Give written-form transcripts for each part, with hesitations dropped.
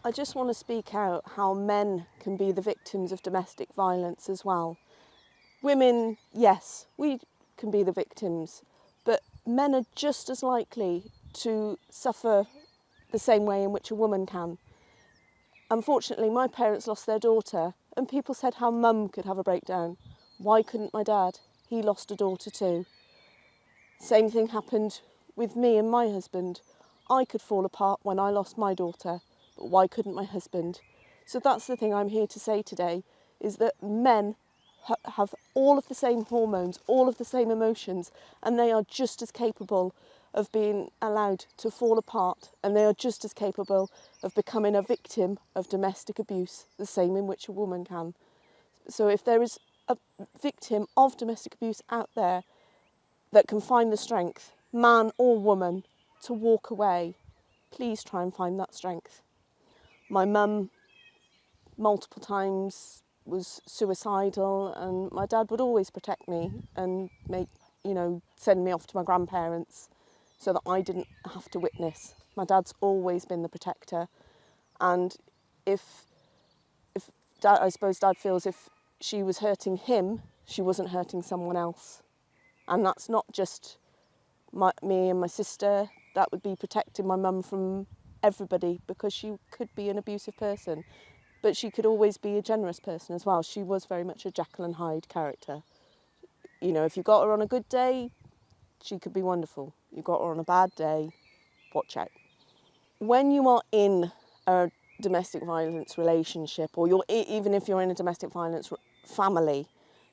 I just want to speak out how men can be the victims of domestic violence as well. Women, yes, we can be the victims, but men are just as likely to suffer the same way in which a woman can. Unfortunately, my parents lost their daughter, and people said how mum could have a breakdown. Why couldn't my dad? He lost a daughter too. Same thing happened with me and my husband. I could fall apart when I lost my daughter, but why couldn't my husband? So that's the thing I'm here to say today, is that men have all of the same hormones, all of the same emotions, and they are just as capable of being allowed to fall apart, and they are just as capable of becoming a victim of domestic abuse, the same in which a woman can. So if there is a victim of domestic abuse out there that can find the strength, man or woman, to walk away, please try and find that strength. My mum multiple times was suicidal, and my dad would always protect me and send me off to my grandparents so that I didn't have to witness. My dad's always been the protector, and if Dad, I suppose Dad feels if she was hurting him, she wasn't hurting someone else. And that's not just me and my sister, that would be protecting my mum from everybody, because she could be an abusive person, but she could always be a generous person as well. She was very much a Jekyll and Hyde character. You know, if you got her on a good day, she could be wonderful. You got her on a bad day, watch out. When you are in a domestic violence relationship, or even if you're in a domestic violence family,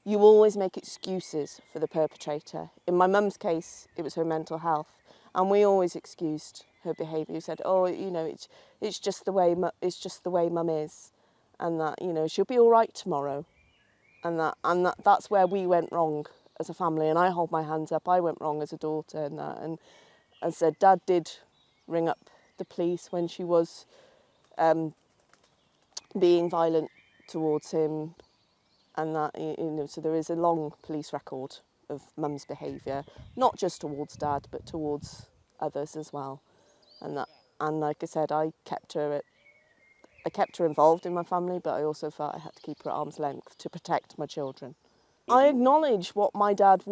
you always make excuses for the perpetrator. In my mum's case, it was her mental health, and we always excused her behaviour. We said, "Oh, it's just the way mum is, and that she'll be all right tomorrow," and that's where we went wrong as a family. And I hold my hands up. I went wrong as a daughter, and said Dad did ring up the police when she was being violent towards him. And that, so there is a long police record of mum's behaviour, not just towards Dad, but towards others as well. And like I said, I kept her involved in my family, but I also felt I had to keep her at arm's length to protect my children. I acknowledge what my dad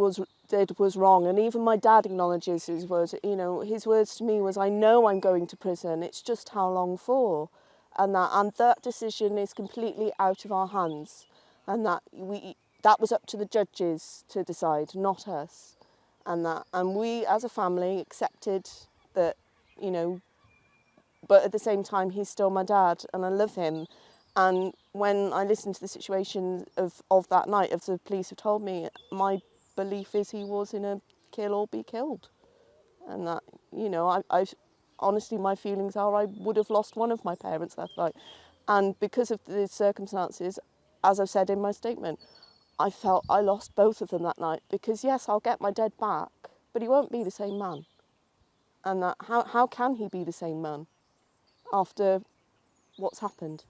did was wrong, and even my dad acknowledges his words. His words to me was, "I know I'm going to prison. It's just how long for," and that decision is completely out of our hands. And that was up to the judges to decide, not us. And we as a family accepted that, but at the same time he's still my dad and I love him. And when I listened to the situation of that night, of the police have told me, my belief is he was in a kill or be killed. And that, I honestly, my feelings are I would have lost one of my parents that night. And because of the circumstances, as I've said in my statement, I felt I lost both of them that night, because yes, I'll get my dad back, but he won't be the same man. And that how can he be the same man after what's happened?